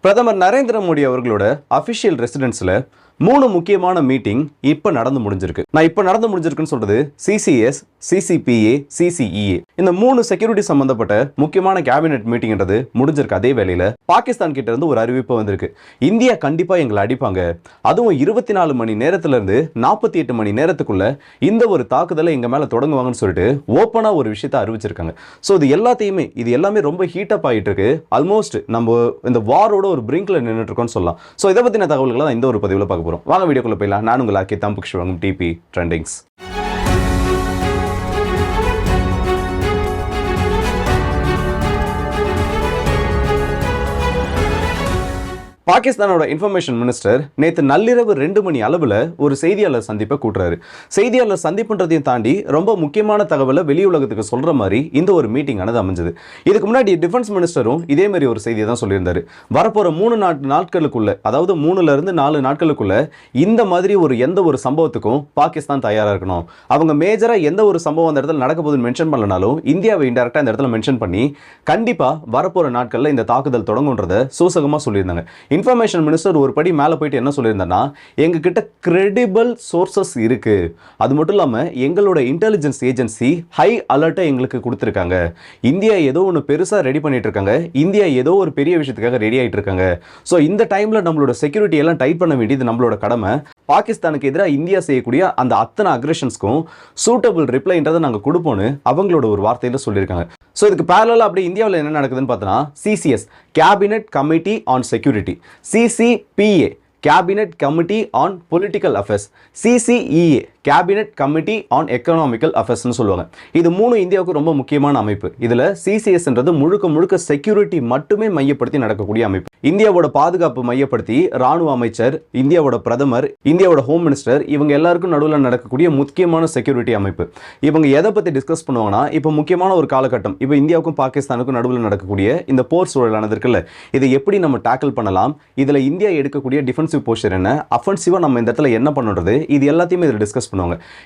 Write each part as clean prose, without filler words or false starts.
பிரதமர் நரேந்திர மோடி அவர்களோட அபிஷியல் ரெசிடென்ஸ்ல 3 முக்கியமான மீட்டிங் இப்ப நடந்து முடிஞ்சிருக்கு. நான் இப்ப நடந்து முடிஞ்சிருக்குன்னு சொல்றது சிசிஎஸ், சிசிபிஏ, சிசிஇஏ இந்த 3 செக்யூரிட்டி சம்பந்தப்பட்ட முக்கியமான கேபினெட் மீட்டிங்ன்றது முடிஞ்சிருக்கு. அதே வேளையில பாகிஸ்தான் கிட்ட இருந்து ஒரு அறிவிப்பு வந்திருக்கு. இந்தியா கண்டிப்பா எங்களை அடிப்பாங்க, அதுவும் 24 மணி நேரத்துல இருந்து 48 மணி நேரத்துக்குள்ள இந்த ஒரு தாக்குதலை எங்க மேல தொடங்குவாங்கன்னு சொல்லிட்டு ஓப்பனா ஒரு விஷயத்தை அறிவிச்சிருக்காங்க. ஸோ இது எல்லாமே ரொம்ப ஹீட் அப் ஆகிட்டு இருக்கு. ஆல்மோஸ்ட் நம்ம இந்த வாரோட ஒரு பிரிங்க்ல நின்றுட்டு இருக்கோம்னு சொல்லலாம். ஸோ இதை பத்தின தகவல்களை தான் இந்த ஒரு பதிவில் பார்க்க போறோம். வாங்க வீடியோக்குள்ள போயிடலாம். நான் உங்கள் ஆக்கி தாம்புக்ஷ் டிபி ட்ரெண்டிங்ஸ். பாகிஸ்தானோட இன்ஃபர்மேஷன் மினிஸ்டர் நேற்று நள்ளிரவு 2 மணி அளவில் ஒரு செய்தியாளர் சந்திப்பை கூட்டுறாரு. செய்தியாளர் சந்திப்புன்றதையும் தாண்டி ரொம்ப முக்கியமான தகவலை வெளி உலகத்துக்கு சொல்ற மாதிரி இந்த ஒரு மீட்டிங் ஆனது அமைஞ்சது. இதுக்கு முன்னாடி டிஃபென்ஸ் மினிஸ்டரும் இதே மாதிரி ஒரு செய்தியை தான் சொல்லியிருந்தாரு. வரப்போற 3 நாட்களுக்குள்ள, அதாவது 3ல இருந்து 4 நாட்களுக்குள்ள இந்த மாதிரி எந்த ஒரு சம்பவத்துக்கும் பாகிஸ்தான் தயாரா இருக்கணும். அவங்க மேஜரா எந்த ஒரு சம்பவம் அந்த இடத்துல நடக்க போகுதுன்னு மென்ஷன் பண்ணலனாலும் இந்தியாவை இன்டெரக்டா இந்த இடத்துல மென்ஷன் பண்ணி கண்டிப்பா வரப்போற நாட்கள்ல இந்த தாக்குதல் தொடங்கும்ன்றத சூசகமா சொல்லியிருந்தாங்க. இன்ஃபர்மேஷன் மினிஸ்டர் ஒரு படி மேலே போயிட்டு என்ன சொல்லியிருந்தா, எங்ககிட்ட கிரெடிபிள் சோர்சஸ் இருக்கு, அது மட்டும் இல்லாமல் எங்களோட இன்டெலிஜென்ஸ் ஏஜென்சி ஹை அலர்ட்டை எங்களுக்கு கொடுத்துருக்காங்க. இந்தியா ஏதோ ஒன்று பெருசாக ரெடி பண்ணிட்டு இருக்காங்க, இந்தியா ஏதோ ஒரு பெரிய விஷயத்துக்காக ரெடி ஆகிட்டு இருக்காங்க. ஸோ இந்த டைமில் நம்மளோட செக்யூரிட்டி எல்லாம் டைட் பண்ண வேண்டியது நம்மளோட கடமை. பாகிஸ்தானுக்கு எதிராக இந்தியா செய்யக்கூடிய அந்த அத்தனை அக்ரெஷன்ஸ்க்கும் சூட்டபிள் ரிப்ளைன்றதை நாங்கள் கொடுப்போன்னு அவங்களோட ஒரு வார்த்தையில் சொல்லியிருக்காங்க. ஸோ இதுக்கு பேரலாக அப்படி இந்தியாவில் என்ன நடக்குதுன்னு பார்த்தோன்னா, CCS cabinet committee on security, CCPA cabinet committee on political affairs, CCEA cabinet committee on economical அஃபேர்ஸ்னு சொல்லுவாங்க. இது 3 இந்தியாவுக்கு ரொம்ப முக்கியமான அமைப்பு. இதில் சிசிஎஸ்ன்றது முழுக்க செக்யூரிட்டி மட்டுமே மையப்படுத்தி நடக்கக்கூடிய அமைப்பு. இந்தியாவோட பாதுகாப்பு மையப்படுத்தி ராணுவ அமைச்சர், இந்தியாவோட பிரதமர், இந்தியாவோட ஹோம் மினிஸ்டர் இவங்க எல்லாருக்கும் நடுவில் நடக்கக்கூடிய முக்கியமான செக்யூரிட்டி அமைப்பு. இவங்க எதை பற்றி டிஸ்கஸ் பண்ணுவாங்கன்னா, இப்போ முக்கியமான ஒரு காலகட்டம், இப்போ இந்தியாவுக்கும் பாகிஸ்தானுக்கும் நடுவில் நடக்கக்கூடிய இந்த போர் சூழலானது இருக்குல்ல, இதை எப்படி நம்ம டேக்கிள் பண்ணலாம், இதில் இந்தியா எடுக்கக்கூடிய டிஃபென்சிவ் போஸ்டர் என்ன, அஃபென்சிவாக நம்ம இந்த இடத்துல என்ன பண்ணுறது, இது எல்லாத்தையுமே இதில் டிஸ்கஸ் பண்ணுவாங்க.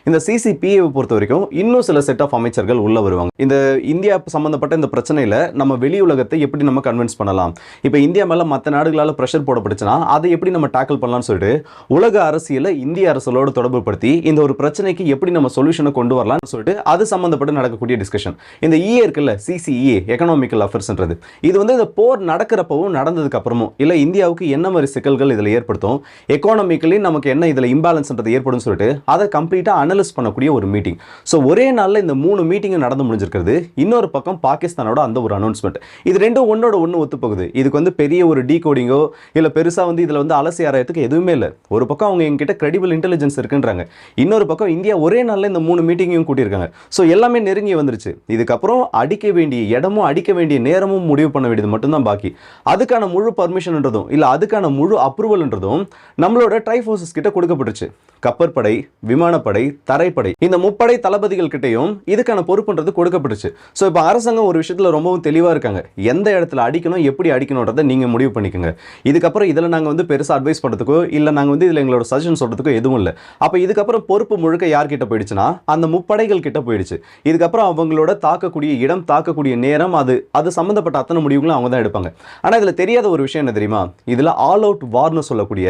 இந்த சிசிபிஏவை பொறுத்த வரைக்கும் இன்னும் சில செட் ஆஃப் அமைச்சர்கள் உள்ள வருவாங்க. இந்த இந்தியா சம்பந்தப்பட்ட இந்த பிரச்சனையில நம்ம வெளி உலகத்தை எப்படி நம்ம கன்வின்ஸ் பண்ணலாம், இப்போ இந்தியா மேல மற்ற நாடுகளால் பிரஷர் போடப்பட்டுச்சுன்னா அதை எப்படி நம்ம டேக்கிள் பண்ணலாம்னு சொல்லிட்டு உலக அரசியலை இந்திய அரசோட தொடர்பு படுத்தி இந்த ஒரு பிரச்சனைக்கு எப்படி நம்ம சொல்யூஷனை கொண்டு வரலாம்னு சொல்லிட்டு அது சம்பந்தப்பட்டு நடக்கக்கூடிய டிஸ்கஷன். இந்த இஏ இருக்குல்ல, சிசிஇஏ எக்கனாமிக்கல் அஃபேர்ஸ்ன்றது, இது இந்த போர் நடக்கிறப்பவும் நடந்ததுக்கு அப்புறமும் இல்லை இந்தியாவுக்கு என்ன மாதிரி சிக்கல்கள் இதில் ஏற்படுத்தும், எக்கானமிக்கலி நமக்கு என்ன இதில் இம்பேலன்ஸ்ன்றது ஏற்படும் சொல்லிட்டு அதை கம்ப்ளீட்டாக அனலைஸ் பண்ணக்கூடிய ஒரு மீட்டிங். ஸோ ஒரே நாளில் இந்த 3 மீட்டிங்கும் நடந்து முடிஞ்சிருக்கிறது. இன்னொரு பக்கம் பாகிஸ்தானோட அந்த ஒரு அனௌன்ஸ்மெண்ட், இது ரெண்டும் ஒன்னோட ஒன்று ஒத்துப்போகுது. இதுக்கு பெரிய ஒரு டீகோடிங்கோ இல்லை பெருசாக இதில் அலசி ஆராயத்துக்கு எதுவுமே இல்லை. ஒரு பக்கம் அவங்க எங்கிட்ட கிரெடிபிள் இன்டெலிஜென்ஸ் இருக்குன்றாங்க, இன்னொரு பக்கம் இந்தியா ஒரே நாளில் இந்த 3 மீட்டிங்கையும் கூட்டியிருக்காங்க. ஸோ எல்லாமே நெருங்கி வந்துருச்சு. இதுக்கப்புறம் அடிக்க வேண்டிய இடமும் அடிக்க வேண்டிய நேரமும் முடிவு பண்ண வேண்டியது மட்டும்தான் பாக்கி. அதுக்கான முழு பர்மிஷன்ன்றதும் இல்லை அதுக்கான முழு அப்ரூவல்ன்றதும் நம்மளோட ட்ரைஃபோர்ஸஸ் கிட்ட கொடுக்கப்பட்டுருச்சு. கப்பற்படை, விமானப்படை, தரைப்படை இந்த முப்படை தளபதிகள் கிட்டையும் இதுக்கான பொறுப்புன்றது கொடுக்கப்பட்டுச்சு. ஸோ இப்போ அரசாங்கம் ஒரு விஷயத்தில் ரொம்பவும் தெளிவாக இருக்காங்க. எந்த இடத்துல அடிக்கணும், எப்படி அடிக்கணுன்றதை நீங்கள் முடிவு பண்ணிக்கோங்க. இதுக்கப்புறம் இதில் நாங்கள் பெருசாக அட்வைஸ் பண்ணுறதுக்கோ இல்லை நாங்கள் இதில் எங்களோட சஜஷன் சொல்கிறதுக்கோ எதுவும் இல்லை. அப்போ இதுக்கப்புறம் பொறுப்பு முழுக்க யார்கிட்ட போயிடுச்சுன்னா அந்த முப்படைகள் கிட்ட போயிடுச்சு. இதுக்கப்புறம் அவங்களோட தாக்கக்கூடிய இடம், தாக்கக்கூடிய நேரம், அது சம்மந்தப்பட்ட அத்தனை முடிவுகளும் அவங்க தான் எடுப்பாங்க. ஆனால் இதில் தெரியாத ஒரு விஷயம் என்ன தெரியுமா, இதில் ஆல் அவுட் வார்னு சொல்லக்கூடிய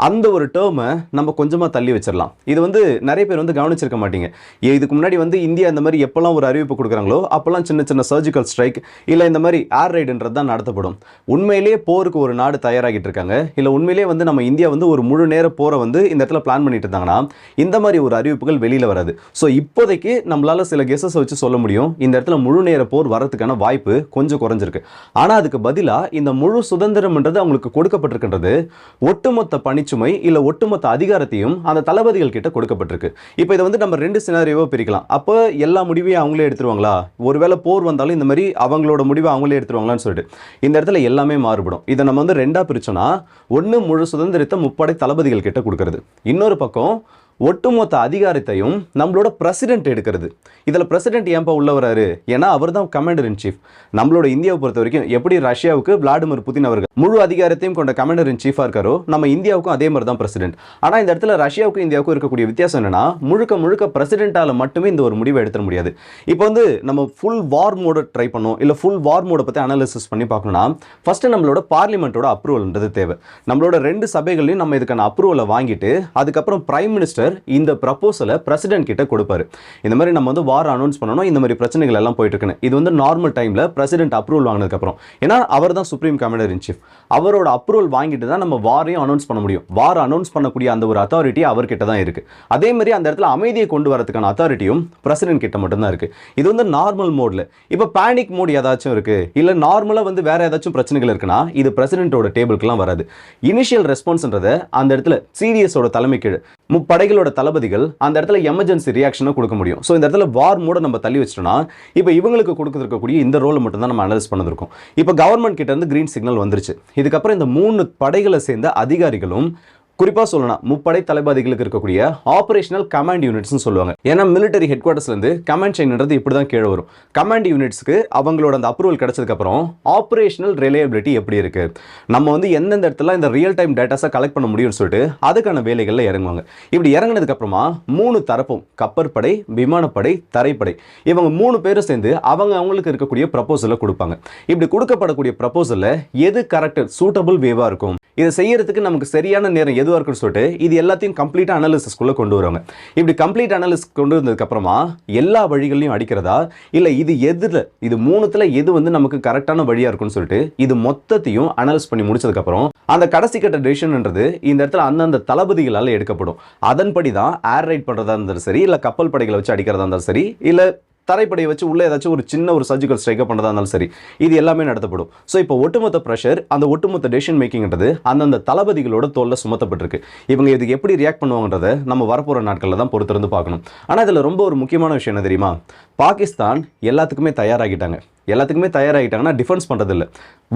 அந்த ஒரு டேர்மை நம்ம கொஞ்சமாக தள்ளி வச்சிடலாம். இது நிறைய பேர் கவனிச்சிருக்க மாட்டீங்க. இதுக்கு முன்னாடி இந்தியா இந்த மாதிரி எப்போல்லாம் ஒரு அறிவிப்பு கொடுக்குறாங்களோ அப்போல்லாம் சின்ன சின்ன சர்ஜிக்கல் ஸ்ட்ரைக் இல்லை இந்த மாதிரி ஏர் ரைடுன்றது தான் நடத்தப்படும். உண்மையிலேயே போருக்கு ஒரு நாடு தயாராகிட்டு இருக்காங்க, இல்லை உண்மையிலேயே நம்ம இந்தியா ஒரு முழு நேர போரை இந்த இடத்துல பிளான் பண்ணிட்டு இருந்தாங்கன்னா இந்த மாதிரி ஒரு அறிவிப்புகள் வெளியில் வராது. ஸோ இப்போதைக்கு நம்மளால சில கெஸஸ் வச்சு சொல்ல முடியும், இந்த இடத்துல முழு நேர போர் வரதுக்கான வாய்ப்பு கொஞ்சம் குறைஞ்சிருக்கு. ஆனால் அதுக்கு பதிலாக இந்த முழு சுதந்திரம்ன்றது அவங்களுக்கு கொடுக்கப்பட்டிருக்கின்றது ஒட்டுமொத்த பணி சுமை இல்ல ஒட்டுமொத்த அதிகாரத்தையும் அந்த தளபதிகள் கிட்ட கொடுக்கப்பட்டிருக்கு. இப்போ இதை நம்ம 2 சினாரியோவா பிரிக்கலாம். அப்போ எல்லா முடிவையும் அவங்களே எடுத்துருவாங்களா, ஒருவேளை போர் வந்தாலும் இந்த மாதிரி அவங்களோட முடிவை அவங்களே எடுத்துருவாங்களான்னு சொல்லிட்டு இந்த இடத்துல எல்லாமே மாறுபடும். இதை நம்ம 2ஆ பிரிச்சோம்னா, ஒன்று முழு சுதந்திரத்தை முப்படை தளபதிகள் கிட்ட கொடுக்கறது, இன்னொரு பக்கம் ஒட்டுமொத்த அதிகாரத்தையும் நம்மளோட பிரசிடென்ட் எடுக்கிறது. இதில் பிரசிடென்ட் ஏன்பா உள்ள வராரு? ஏன்னா அவர் தான் கமாண்டர் இன் சீஃப். நம்மளோட இந்தியாவை பொறுத்த வரைக்கும் எப்படி ரஷ்யாவுக்கு விளாடிமிர் புதின் அவர்கள் முழு அதிகாரத்தையும் கொண்ட கமாண்டர் இன் சீஃபாக இருக்காரோ, நம்ம இந்தியாவுக்கும் அதே மாதிரி தான் பிரசிடென்ட். ஆனால் இந்த இடத்துல ரஷ்யாவுக்கும் இந்தியாவுக்கும் இருக்கக்கூடிய வித்தியாசம் என்னன்னா, முழுக்க முழுக்க பிரசிடென்ட்டால் மட்டுமே இந்த ஒரு முடிவை எடுத்துட முடியாது. இப்போ வந்து நம்ம ஃபுல் வார் மோட ட்ரை பண்ணோம், இல்லை ஃபுல் வார் மோட பற்றி அனாலிசிஸ் பண்ணி பார்க்கணும்னா ஃபர்ஸ்ட் நம்மளோட பார்லிமெண்ட்டோட அப்ரூவல்ன்றது தேவை. நம்மளோட 2 சபைகளையும் நம்ம இதுக்கான அப்ரூவலை வாங்கிட்டு அதுக்கப்புறம் பிரைம் மினிஸ்டர் இந்த ப்ரப்போசலை பிரசிடென்ட் கிட்ட கொடுப்பாரு. இந்த மாதிரி நம்ம வந்து வார் அனௌன்ஸ் பண்ணணும், இந்த மாதிரி பிரச்சனைகள் எல்லாம் போயிட்டு இருக்குன்னு. இது வந்து நார்மல் டைம்ல பிரசிடென்ட் அப்ரூவல் வாங்கினதுக்கு அப்புறம், ஏன்னா அவர் தான் சுப்ரீம் கமாண்டர் இன் சீஃப், அவரோட அப்ரூவல் வாங்கிட்டு தான் நம்ம வாரையும் அனௌன்ஸ் பண்ண முடியும். வார் அனௌன்ஸ் பண்ணக்கூடிய அந்த ஒரு அத்தாரிட்டி அவர்கிட்ட தான் இருக்கு. அதே மாதிரி அந்த இடத்துல அமைதியை கொண்டு வரதுக்கான அத்தாரிட்டியும் பிரசிடென்ட் கிட்ட மட்டும் தான் இருக்கு. இது வந்து நார்மல் மோட்ல. இப்போ பேனிக் மோட் ஏதாச்சும் இருக்கு, இல்ல நார்மலா வந்து வேற ஏதாச்சும் பிரச்சனைகள் இருக்குன்னா இது பிரசிடென்ட்டோட டேபிளுக்குலாம் வராது. இனிஷியல் ரெஸ்பான்ஸ்ன்றத அந்த இடத்துல சிடிஎஸோட தலைமை கீழ் முப்படைகளோட தளபதிகள் அந்த இடத்துல எமர்ஜென்சி ரியாக்ஷனை கொடுக்க முடியும். ஸோ இந்த இடத்துல வார் மோட நம்ம தள்ளி வச்சிட்டோம்னா இப்போ இவங்களுக்கு கொடுக்கக்கூடிய இந்த ரோலை மட்டும் தான் நம்ம அனலைஸ் பண்ணிருக்கோம். இப்போ கவர்மெண்ட் கிட்ட இருந்து கிரீன் சிக்னல் வந்துருச்சு. இதுக்கப்புறம் இந்த 3 படைகளை சேர்ந்த அதிகாரிகளும், குறிப்பாக சொல்லணும் முப்படை தளபதிகளுக்கு இருக்கக்கூடிய ஆபரேஷனல் கமாண்ட் யூனிட்ஸ்னு சொல்லுவாங்க. ஏன்னா மிலிட்டரி ஹெட் குவார்ட்டர்ஸ்லேருந்து கமாண்ட் செயின்ன்றது இப்படி தான் கீழே வரும். கமாண்ட் யூனிட்ஸ்க்கு அவங்களோட அந்த அப்ரூவல் கிடைச்சதுக்கப்புறம் ஆபரேஷனல் ரிலையபிலிட்டி எப்படி இருக்கு, நம்ம வந்து எந்தெந்த இடத்துல இந்த ரியல் டைம் டேட்டாஸை கலெக்ட் பண்ண முடியும்னு சொல்லிட்டு அதுக்கான வேலைகளில் இறங்குவாங்க. இப்படி இறங்கினதுக்கு அப்புறமா 3 தரப்பும் கப்பற்படை, விமானப்படை, தரைப்படை, இவங்க 3 பேரும் சேர்ந்து அவங்களுக்கு இருக்கக்கூடிய ப்ரப்போசலை கொடுப்பாங்க. இப்படி கொடுக்கப்படக்கூடிய ப்ரப்போசலில் எது கரெக்ட் சூட்டபிள் வேவா இருக்கும், இதை செய்யறதுக்கு நமக்கு சரியான நேரம் எதுவாக இருக்குன்னு சொல்லிட்டு இது எல்லாத்தையும் கம்ப்ளீட்டாக அனாலிசிஸ்குள்ளே கொண்டு வருவாங்க. இப்படி கம்ப்ளீட் அனாலிசிஸ் கொண்டு வந்ததுக்கு அப்புறமா எல்லா வழிகளையும் அடிக்கிறதா, இல்லை இது எதுல இது 3த்துல எது வந்து நமக்கு கரெக்டான வழியாக இருக்குன்னு சொல்லிட்டு இது மொத்தத்தையும் அனலைஸ் பண்ணி முடிச்சதுக்கப்புறம் அந்த கடைசி கட்ட டெசிஷன்ன்றது இந்த இடத்துல அந்தந்த தளபதிகளால் எடுக்கப்படும். அதன்படி தான் ஏர் ரைட் பண்ணுறதா இருந்தாலும் சரி, இல்லை கப்பல் படைகளை வச்சு அடிக்கிறதா இருந்தாலும் சரி, இல்லை தரைப்படையை வச்சு உள்ள ஏதாச்சும் ஒரு சின்ன ஒரு சர்ஜிக்கல் ஸ்ட்ரைக் பண்ணுறதா இருந்தாலும் சரி, இது எல்லாமே நடத்தப்படும். ஸோ இப்போ ஒட்டுமொத்த ப்ரெஷர், அந்த ஒட்டுமொத்த டெசிஷன் மேக்கிங்ன்றது அந்தந்த தளபதிகளோட தோல்ல சுமத்தப்பட்டிருக்கு. இவங்க இதுக்கு எப்படி ரியாக்ட் பண்ணுவாங்கன்றதை நம்ம வரப்போகிற நாட்களில் தான் பொறுத்திருந்து பார்க்கணும். ஆனால் இதில் ரொம்ப ஒரு முக்கியமான விஷயம் என்ன தெரியுமா, பாகிஸ்தான் எல்லாத்துக்குமே தயாராகிட்டாங்கன்னா டிஃபென்ஸ் பண்ணுறதில்ல,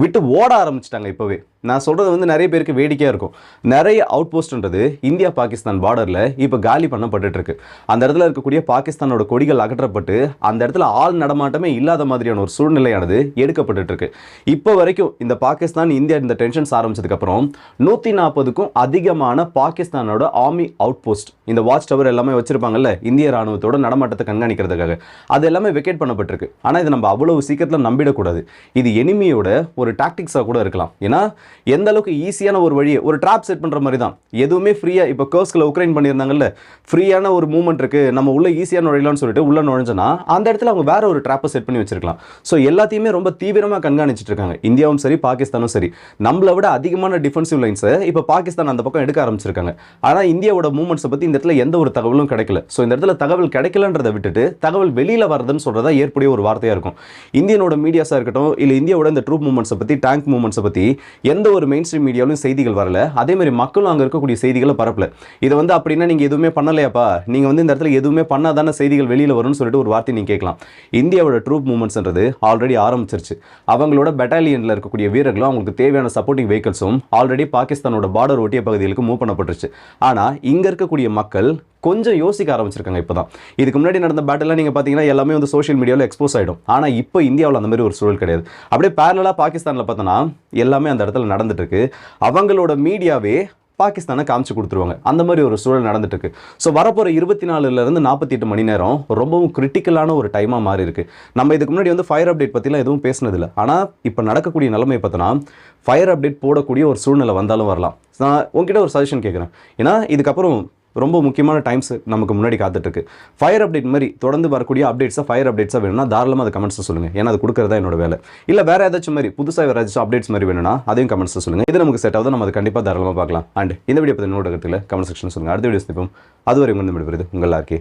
விட்டு ஓட ஆரம்பிச்சிட்டாங்க. இப்போவே நான் சொல்கிறது வந்து நிறைய பேருக்கு வேடிக்கையாக இருக்கும். நிறைய அவுட் போஸ்ட்ன்றது இந்தியா பாகிஸ்தான் பார்டரில் இப்போ காலி பண்ணப்பட்டு இருக்கு. அந்த இடத்துல இருக்கக்கூடிய பாகிஸ்தானோட கொடிகள் அகற்றப்பட்டு அந்த இடத்துல ஆள் நடமாட்டமே இல்லாத மாதிரியான ஒரு சூழ்நிலையானது எடுக்கப்பட்டு இருக்கு. இப்போ வரைக்கும் இந்த பாகிஸ்தான் இந்தியா இந்த டென்ஷன்ஸ் ஆரம்பிச்சதுக்கப்புறம் 140க்கும் அதிகமான பாகிஸ்தானோட ஆர்மி அவுட் போஸ்ட், இந்த வாட்ச் டவர் எல்லாமே வச்சிருப்பாங்கல்ல இந்திய ராணுவத்தோட நடமாட்டத்தை கண்காணிக்கிறதுக்காக, அது எல்லாமே வெக்கேட் பண்ணப்பட்டிருக்கு. ஆனால் இது நம்ம அவ்வளவு சீக்கிரத்தில் நம்பிடக்கூடாது. இது எனிமியோட ஒரு டாக்டிக்ஸாக கூட இருக்கலாம். ஏன்னா எந்த அளவுக்கு ஈஸியான ஒரு வழியை ஒரு ட்ராப் செட் பண்ணுற மாதிரி தான், எதுவுமே ஃப்ரீயாக இப்போ கர்ஸ்கில் உக்ரைன் பண்ணியிருந்தாங்கல்ல, ஃப்ரீயான ஒரு மூவ்மெண்ட் இருக்குது, நம்ம உள்ள ஈஸியாக நுழையலாம்னு சொல்லிட்டு உள்ள நுழைஞ்சோன்னா அந்த இடத்துல அவங்க வேற ஒரு ட்ராப்பை செட் பண்ணி வச்சிருக்கலாம். ஸோ எல்லாத்தையுமே ரொம்ப தீவிரமாக கண்காணிச்சிட்டு இருக்காங்க இந்தியாவும் சரி பாகிஸ்தானும் சரி. நம்மளை விட அதிகமான டிஃபென்சிவ் லைன்ஸை இப்போ பாகிஸ்தான் அந்த பக்கம் எடுக்க ஆரம்பிச்சிருக்காங்க. ஆனால் இந்தியாவோட மூவ்மெண்ட்ஸை பற்றி இந்த இடத்துல எந்த ஒரு தகவலும் கிடைக்கல. ஸோ இந்த இடத்துல தகவல் கிடைக்கலன்றதை விட்டுட்டு தகவல் வெளியில் வருதுன்னு சொல்கிறதா ஏற்புடைய ஒரு வார்த்தையாக இருக்கும். இந்தியனோட மீடியாஸாக இருக்கட்டும், இல்லை இந்தியாவோட இந்த ட்ரூப் மூவ்மெண்ட்ஸை பற்றி, டேங்க் மூவ்மெண்ட்ஸை பற்றி எந்த ஒரு மெயின் ஸ்ட்ரீம் மீடியாவிலும் செய்திகள் வரல. அதே மாதிரி மக்களும் அங்கே இருக்கக்கூடிய செய்திகளை பரப்பல. இது வந்து அப்படின்னா நீங்கள் எதுவுமே பண்ணலையாப்பா, நீங்கள் வந்து இந்த இடத்துல எதுவுமே பண்ணாதான செய்திகள் வெளியில் வரும்னு சொல்லிட்டு ஒரு வார்த்தை நீங்கள் கேட்கலாம். இந்தியாவோட ட்ரூப் மூவ்மெண்ட்ஸ்ன்றது ஆல்ரெடி ஆரம்பிச்சிருச்சு. அவங்களோட பெட்டாலியனில் இருக்கக்கூடிய வீரர்களும் அவங்களுக்கு தேவையான சப்போர்ட்டிங் வெஹிக்கிள்ஸும் ஆல்ரெடி பாகிஸ்தானோட பார்டர் ஒட்டிய பகுதிகளுக்கு மூவ் பண்ணப்பட்டுருச்சு. ஆனால் இங்கே இருக்கக்கூடிய மக்கள் கொஞ்சம் யோசிக்க ஆரம்பிச்சிருக்காங்க இப்போதான். இதுக்கு முன்னாடி நடந்த பேட்டெல்லாம் நீங்கள் பார்த்தீங்கன்னா எல்லாமே வந்து சோஷியல் மீடியாவில் எக்ஸ்போஸ் ஆகிடும். ஆனால் இப்போ இந்தியாவில் அந்த மாதிரி ஒரு சூழல் கிடையாது. அப்படியே பேரலாக பாகிஸ்தானில் பார்த்தோன்னா எல்லாமே அந்த இடத்துல நடந்துட்டு இருக்கு. அவங்களோட மீடியாவே பாகிஸ்தானை காமிச்சு கொடுத்துருவாங்க. அந்த மாதிரி ஒரு சூழல் நடந்துட்டு இருக்கு. ஸோ வரப்போகிற 24லேருந்து 48 மணி நேரம் ரொம்பவும் கிரிட்டிக்கலான ஒரு டைமாக மாறி இருக்கு. நம்ம இதுக்கு முன்னாடி வந்து ஃபயர் அப்டேட் பற்றிலாம் எதுவும் பேசினதில்லை. ஆனால் இப்போ நடக்கக்கூடிய நிலைமை பார்த்தோன்னா ஃபயர் அப்டேட் போடக்கூடிய ஒரு சூழ்நிலை வந்தாலும் வரலாம். நான் உங்ககிட்ட ஒரு சஜஷன் கேட்குறேன். ஏன்னா இதுக்கப்புறம் ரொம்ப முக்கியமான டைம்ஸ் நமக்கு முன்னாடி காத்துட்ருக்கு. ஃபயர் அப்டேட் மாதிரி தொடர்ந்து வரக்கூடிய அப்டேட்ஸாக ஃபயர் அப்டேட்ஸாக வேணும்னா தாராளமாக அதை கமெண்ட்ஸில் சொல்லுங்கள். ஏன்னா அது கொடுக்குறதா என்னோட வேலை. இல்லை வேறு ஏதாச்சும் மாதிரி புதுசாக வேறு ஏதாச்சும் அப்டேட்ஸ் மாதிரி வேணும்னா அதையும் கமெண்ட்ஸில் சொல்லுங்கள். இது நமக்கு செட் ஆகுது, நம்ம அது கண்டிப்பாக தாராளமாக பார்க்கலாம். அண்ட் இந்த வீடியோ பற்றி என்னோட கருத்தில் கமெண்ட் செக்ஷன் சொல்லுங்கள். அடுத்த வீடியோஸ் இப்போ அதுவரை வந்து விடுவது உங்கள் ஆர்கே.